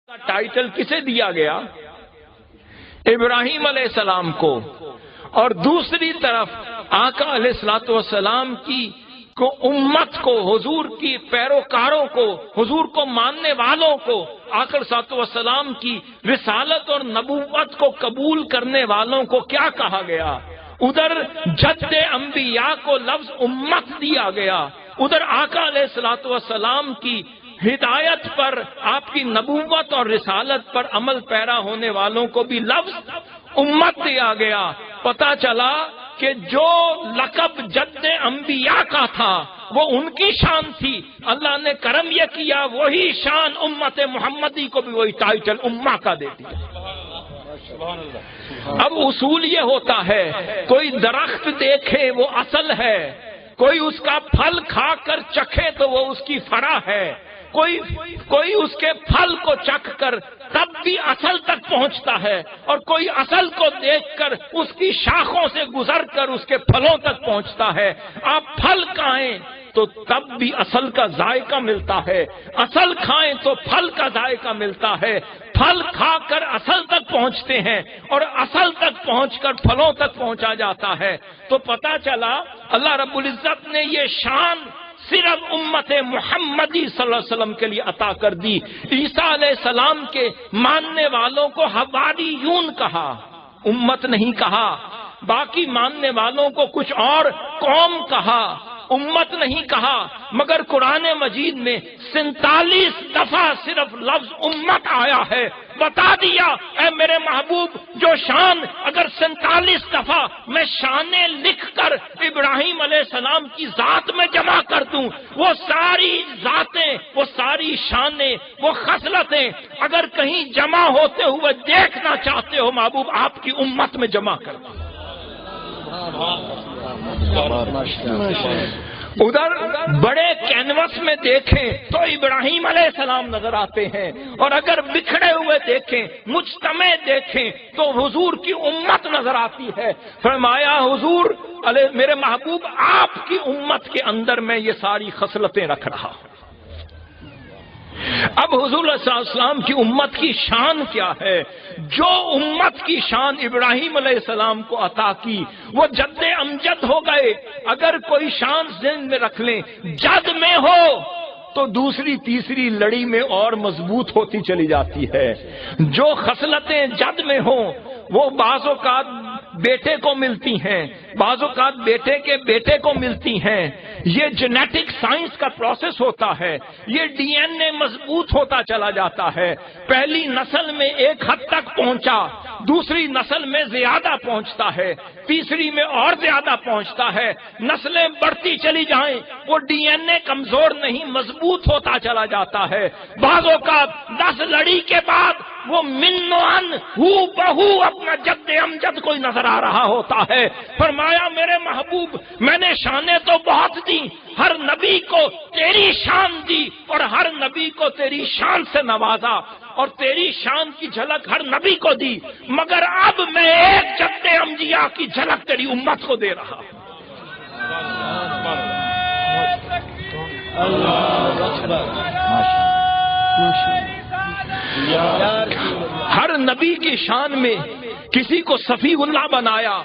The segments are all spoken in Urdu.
کا ٹائٹل کسے دیا گیا؟ ابراہیم علیہ السلام کو، اور دوسری طرف آقا علیہ الصلوۃ والسلام کی کو امت کو، حضور کی پیروکاروں کو، حضور کو ماننے والوں کو، آقا علیہ الصلوۃ والسلام کی رسالت اور نبوت کو قبول کرنے والوں کو کیا کہا گیا؟ ادھر جد انبیاء کو لفظ امت دیا گیا، ادھر آقا علیہ الصلوۃ والسلام کی ہدایت پر، آپ کی نبوت اور رسالت پر عمل پیرا ہونے والوں کو بھی لفظ امت دیا گیا۔ پتہ چلا کہ جو لقب جد انبیاء کا تھا وہ ان کی شان تھی، اللہ نے کرم یہ کیا وہی شان امت محمدی کو بھی وہی ٹائٹل امہ کا دے دیا۔ اب اصول یہ ہوتا ہے، کوئی درخت دیکھے وہ اصل ہے، کوئی اس کا پھل کھا کر چکھے تو وہ اس کی فرع ہے، کوئی اس کے پھل کو چکھ کر تب بھی اصل تک پہنچتا ہے، اور کوئی اصل کو دیکھ کر اس کی شاخوں سے گزر کر اس کے پھلوں تک پہنچتا ہے۔ آپ پھل کھائیں تو تب بھی اصل کا ذائقہ ملتا ہے، اصل کھائیں تو پھل کا ذائقہ ملتا ہے، پھل کھا کر اصل تک پہنچتے ہیں اور اصل تک پہنچ کر پھلوں تک پہنچا جاتا ہے۔ تو پتہ چلا اللہ رب العزت نے یہ شان صرف امت محمدی صلی اللہ علیہ وسلم کے لیے عطا کر دی۔ عیسیٰ علیہ السلام کے ماننے والوں کو حواریون کہا، امت نہیں کہا، باقی ماننے والوں کو کچھ اور قوم کہا، امت نہیں کہا، مگر قرآن مجید میں 47 دفعہ صرف لفظ امت آیا ہے۔ بتا دیا اے میرے محبوب، جو شان اگر 47 دفعہ میں شانیں لکھ کر ابراہیم علیہ السلام کی ذات میں جمع کر دوں، وہ ساری ذاتیں، وہ ساری شانیں، وہ خصلتیں اگر کہیں جمع ہوتے ہوئے دیکھنا چاہتے ہو محبوب، آپ کی امت میں جمع کر دوں۔ ادھر بڑے کینوس میں دیکھیں تو ابراہیم علیہ السلام نظر آتے ہیں، اور اگر بکھڑے ہوئے دیکھیں، مجتمع دیکھیں تو حضور کی امت نظر آتی ہے۔ فرمایا حضور علیہ میرے محبوب آپ کی امت کے اندر میں یہ ساری خصلتیں رکھ رہا ہوں۔ اب حضور صلی اللہ علیہ وسلم کی امت کی شان کیا ہے؟ جو امت کی شان ابراہیم علیہ السلام کو عطا کی وہ جد امجد ہو گئے۔ اگر کوئی شان ذہن میں رکھ لیں، جد میں ہو تو دوسری تیسری لڑی میں اور مضبوط ہوتی چلی جاتی ہے۔ جو خصلتیں جد میں ہوں وہ بعض اوقات بیٹے کو ملتی ہیں، بعض اوقات بیٹے کے بیٹے کو ملتی ہیں۔ یہ جینیٹک سائنس کا پروسیس ہوتا ہے، یہ ڈی این اے مضبوط ہوتا چلا جاتا ہے۔ پہلی نسل میں ایک حد تک پہنچا، دوسری نسل میں زیادہ پہنچتا ہے، تیسری میں اور زیادہ پہنچتا ہے۔ نسلیں بڑھتی چلی جائیں، وہ ڈی این اے کمزور نہیں، مضبوط ہوتا چلا جاتا ہے۔ بعض اوقات 10 لڑی کے بعد وہ من و ان ہو بہو اپنا جد امجد کوئی نظر آ رہا ہوتا ہے۔ فرمایا میرے محبوب میں نے شانیں تو بہت دی، ہر نبی کو تیری شان دی اور ہر نبی کو تیری شان سے نوازا اور تیری شان کی جھلک ہر نبی کو دی، مگر اب میں ایک جد انبیاء کی جھلک تیری امت کو دے رہا ہوں۔ ہر نبی کی شان میں کسی کو صفی اللہ بنایا،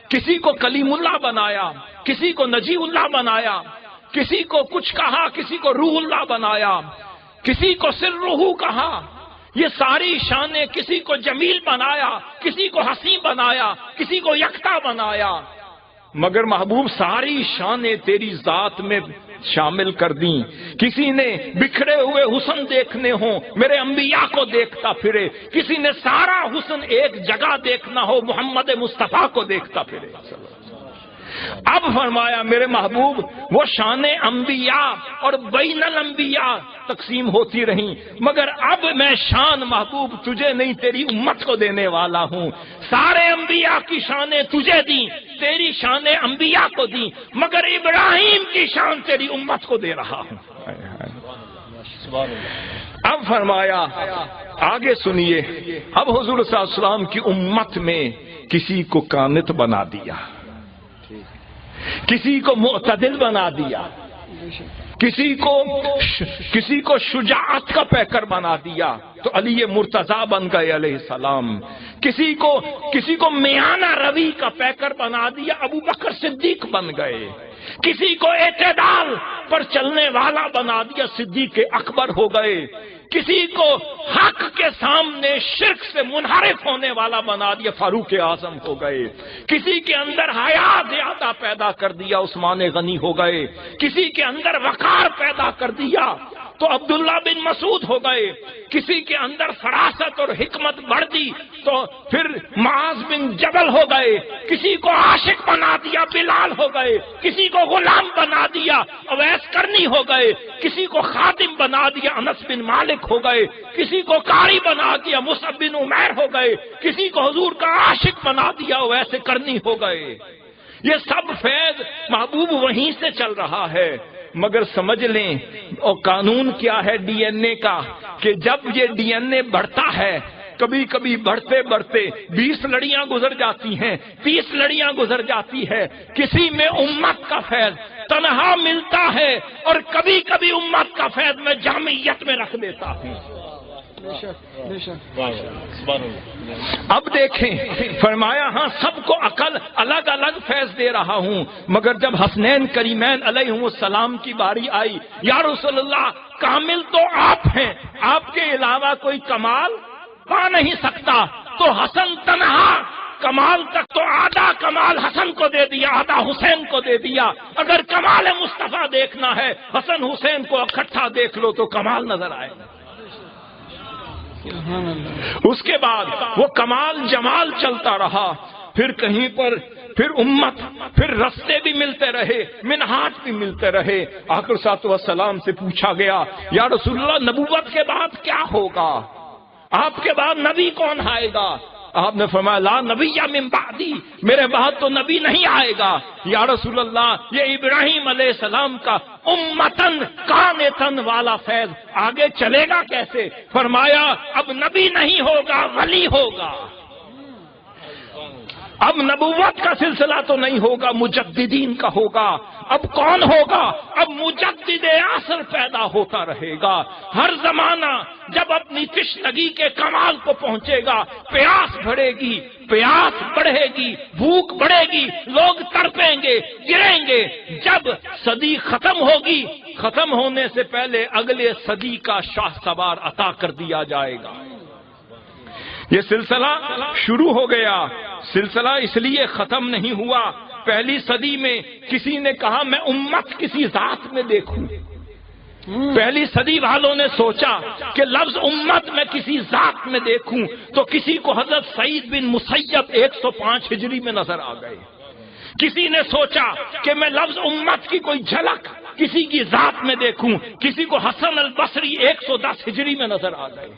کسی کو کلیم اللہ بنایا، کسی کو نجی اللہ بنایا، کسی کو کچھ کہا، کسی کو روح اللہ بنایا، کسی کو سر روح کہا۔ یہ ساری شانیں، کسی کو جمیل بنایا، کسی کو حسین بنایا، کسی کو یکتا بنایا، مگر محبوب ساری شانیں تیری ذات میں شامل کر دیں۔ کسی نے بکھڑے ہوئے حسن دیکھنے ہوں، میرے انبیاء کو دیکھتا پھرے، کسی نے سارا حسن ایک جگہ دیکھنا ہو، محمد مصطفیٰ کو دیکھتا پھرے۔ اب فرمایا میرے محبوب وہ شان انبیاء اور بین الانبیاء تقسیم ہوتی رہیں، مگر اب میں شان محبوب تجھے نہیں تیری امت کو دینے والا ہوں۔ سارے انبیاء کی شانیں تجھے دیں، تیری شانیں انبیاء کو دیں، مگر ابراہیم کی شان تیری امت کو دے رہا ہوں۔ اب فرمایا آگے سنیے، اب حضور صلی اللہ علیہ وسلم کی امت میں کسی کو قانت بنا دیا، کسی کو معتدل بنا دیا، کسی کو شجاعت کا پیکر بنا دیا، تو علی مرتضیٰ بن گئے علیہ السلام. کسی کو میانہ روی کا پیکر بنا دیا، ابو بکر صدیق بن گئے. کسی کو اعتدال پر چلنے والا بنا دیا، صدیق اکبر ہو گئے. کسی کو حق کے سامنے شرک سے منحرف ہونے والا بنا دیا، فاروق اعظم ہو گئے. کسی کے اندر حیا زیادہ پیدا کر دیا، عثمان غنی ہو گئے. کسی کے اندر وقار پیدا کر دیا تو عبداللہ بن مسعود ہو گئے. کسی کے اندر فراست اور حکمت بڑھ دی تو پھر معاذ بن جبل ہو گئے. کسی کو عاشق بنا دیا، بلال ہو گئے. کسی کو غلام بنا دیا، اویس کرنی ہو گئے. کسی کو خادم بنا دیا، انس بن مالک ہو گئے. کسی کو قاری بنا دیا، مصعب بن عمیر ہو گئے. کسی کو حضور کا عاشق بنا دیا، اویس کرنی ہو گئے. یہ سب فیض محبوب وہیں سے چل رہا ہے. مگر سمجھ لیں اور قانون کیا ہے ڈی این اے کا، کہ جب یہ ڈی این اے بڑھتا ہے، کبھی کبھی بڑھتے بڑھتے 20 لڑیاں گزر جاتی ہیں، 30 لڑیاں گزر جاتی ہے. کسی میں امت کا فیض تنہا ملتا ہے اور کبھی کبھی امت کا فیض میں جامعیت میں رکھ دیتا ہوں. اب دیکھیں فرمایا ہاں سب کو عقل الگ الگ فیض دے رہا ہوں، مگر جب حسنین کریمین علیہم السلام کی باری آئی، یا رسول اللہ کامل تو آپ ہیں، آپ کے علاوہ کوئی کمال پا نہیں سکتا. تو حسن تنہا کمال تک تو آدھا کمال حسن کو دے دیا، آدھا حسین کو دے دیا. اگر کمال مصطفیٰ دیکھنا ہے، حسن حسین کو اکٹھا دیکھ لو تو کمال نظر آئے گا. اس کے بعد وہ کمال جمال چلتا رہا. پھر کہیں پر پھر امت، پھر رستے بھی ملتے رہے، منہاج بھی ملتے رہے. آخر صلی اللہ علیہ وسلم سے پوچھا گیا یا رسول اللہ نبوت کے بعد کیا ہوگا، آپ کے بعد نبی کون آئے گا؟ آپ نے فرمایا لا نبی من بعدی، میرے بعد تو نبی نہیں آئے گا. یا رسول اللہ یہ ابراہیم علیہ السلام کا امتن قانتن والا فیض آگے چلے گا کیسے؟ فرمایا اب نبی نہیں ہوگا، ولی ہوگا. اب نبوت کا سلسلہ تو نہیں ہوگا، مجددین کا ہوگا. اب کون ہوگا؟ اب مجدد عصر پیدا ہوتا رہے گا. ہر زمانہ جب اپنی تشنگی کے کمال کو پہنچے گا، پیاس بڑھے گی، پیاس بڑھے گی، بھوک بڑھے گی، لوگ تڑپیں گے، گریں گے. جب صدی ختم ہوگی، ختم ہونے سے پہلے اگلے صدی کا شاہ سوار عطا کر دیا جائے گا. یہ سلسلہ شروع ہو گیا. سلسلہ اس لیے ختم نہیں ہوا. پہلی صدی میں کسی نے کہا میں امت کسی ذات میں دیکھوں. پہلی صدی والوں نے سوچا کہ لفظ امت میں کسی ذات میں دیکھوں تو کسی کو حضرت سعید بن مسیب 105 ہجری میں نظر آ گئے. کسی نے سوچا کہ میں لفظ امت کی کوئی جھلک کسی کی ذات میں دیکھوں، کسی کو حسن البصری 110 ہجری میں نظر آ گئے.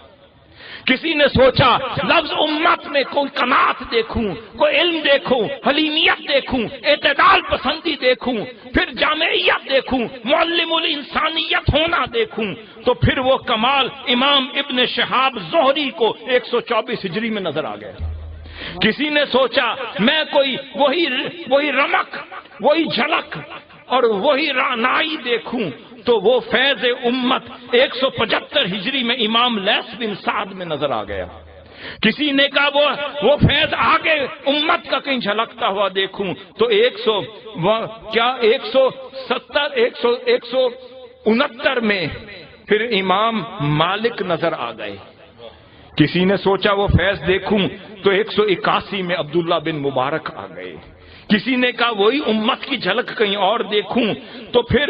کسی نے سوچا لفظ امت میں کوئی قناعت دیکھوں، کوئی علم دیکھوں، حلیمیت دیکھوں، اعتدال پسندی دیکھوں، پھر جامعیت دیکھوں، معلم الانسانیت ہونا دیکھوں. تو پھر وہ کمال امام ابن شہاب زہری کو 124 ہجری میں نظر آ گیا. کسی نے سوچا میں کوئی وہی رمق، وہی جھلک اور وہی رعنائی دیکھوں تو وہ فیض امت 175 ہجری میں امام لیث بن سعد میں نظر آ گیا. کسی نے کہا وہ فیض آگے امت کا کہیں جھلکتا ہوا دیکھوں تو 169 میں پھر امام مالک نظر آ گئے. کسی نے سوچا وہ فیض دیکھوں تو 181 میں عبداللہ بن مبارک آ گئے. کسی نے کہا وہی امت کی جھلک کہیں اور دیکھوں تو پھر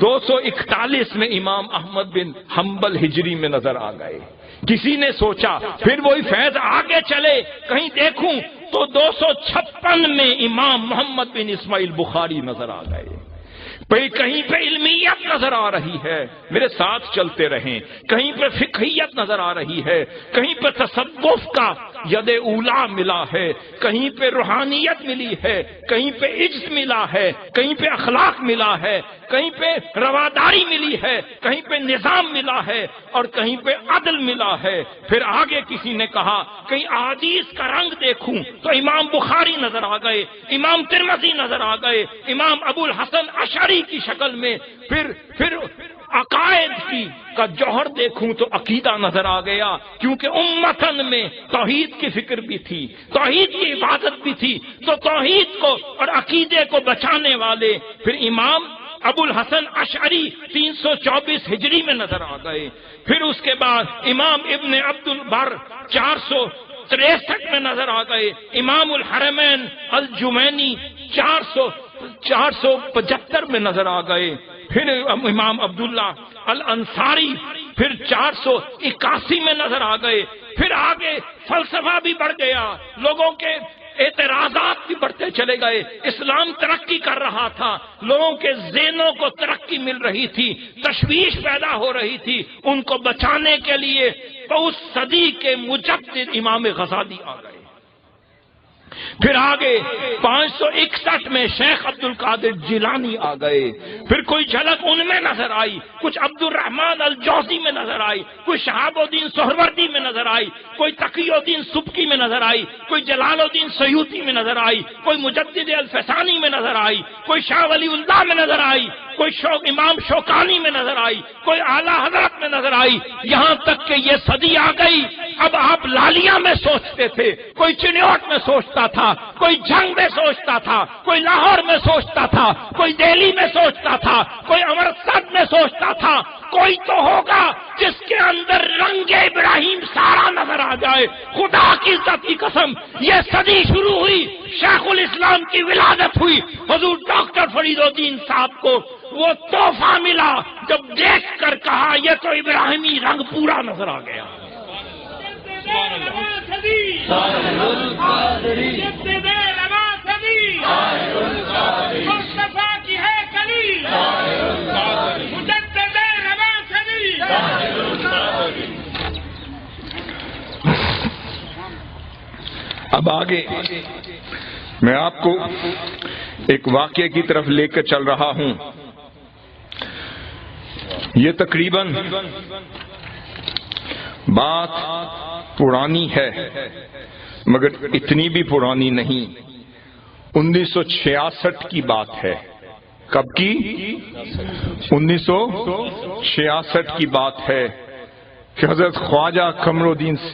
241 میں امام احمد بن حنبل ہجری میں نظر آ گئے. کسی نے سوچا پھر وہی فیض آگے چلے کہیں دیکھوں تو 256 میں امام محمد بن اسماعیل بخاری نظر آ گئے. کہیں پہ علمیت نظر آ رہی ہے، میرے ساتھ چلتے رہیں. کہیں پہ فقہیت نظر آ رہی ہے، کہیں پہ تصوف کا ید اولا ملا ہے، کہیں پہ روحانیت ملی ہے، کہیں پہ عجز ملا ہے، کہیں پہ اخلاق ملا ہے، کہیں پہ رواداری ملی ہے، کہیں پہ نظام ملا ہے اور کہیں پہ عدل ملا ہے. پھر آگے کسی نے کہا کہیں احادیث کا رنگ دیکھوں تو امام بخاری نظر آ گئے، امام ترمذی نظر آ گئے، امام ابو الحسن اشعری کی شکل میں. پھر عقائد کا جوہر دیکھوں تو عقیدہ نظر آ گیا، کیونکہ امتن میں توحید کی فکر بھی تھی، توحید کی عبادت بھی تھی، تو توحید کو اور عقیدے کو بچانے والے پھر امام ابو الحسن اشعری 324 ہجری میں نظر آ گئے۔ پھر اس کے بعد امام ابن عبد البر 463 میں نظر آ گئے، امام الحرمین الجمینی 475 میں نظر آ گئے، پھر امام عبداللہ الانصاری پھر 481 میں نظر آ گئے۔ پھر آگے فلسفہ بھی بڑھ گیا، لوگوں کے اعتراضات بھی بڑھتے چلے گئے، اسلام ترقی کر رہا تھا، لوگوں کے ذہنوں کو ترقی مل رہی تھی، تشویش پیدا ہو رہی تھی، ان کو بچانے کے لیے اس صدی کے مجدد امام غزالی آ گئے۔ پھر آگے 561 میں شیخ عبد القادر جیلانی آ گئے، پھر کوئی جھلک ان میں نظر آئی، کچھ عبد الرحمن الجوزی میں نظر آئی، کوئی شہاب الدین سہروردی میں نظر آئی، کوئی تقی الدین سبکی میں نظر آئی، کوئی جلال الدین سیوطی میں نظر آئی، کوئی مجدد الفسانی میں نظر آئی، کوئی شاہ ولی اللہ میں نظر آئی، کوئی امام شوکانی میں نظر آئی، کوئی اعلیٰ حضرت میں نظر آئی، یہاں تک کہ یہ صدی آ گئی۔ اب آپ لالیاں میں سوچتے تھے، کوئی چنیوٹ میں سوچتا تھا، کوئی جنگ میں سوچتا تھا، کوئی لاہور میں سوچتا تھا، کوئی دہلی میں سوچتا تھا، کوئی امرتسر میں سوچتا تھا، کوئی تو ہوگا جس کے اندر رنگ ابراہیم سارا نظر آ جائے۔ خدا کی عزت کی قسم، یہ صدی شروع ہوئی، شیخ الاسلام کی ولادت ہوئی، حضور ڈاکٹر فرید الدین صاحب کو وہ تحفہ ملا جب دیکھ کر کہا یہ تو ابراہیمی رنگ پورا نظر آ گیا۔ اب آگے میں آپ کو ایک واقعے کی طرف لے کر چل رہا ہوں۔ یہ تقریباً بات پرانی ہے مگر اتنی بھی پرانی نہیں، 1966 کی بات ہے۔ کب کی؟ 1966 کی بات ہے کہ حضرت خواجہ قمر الدین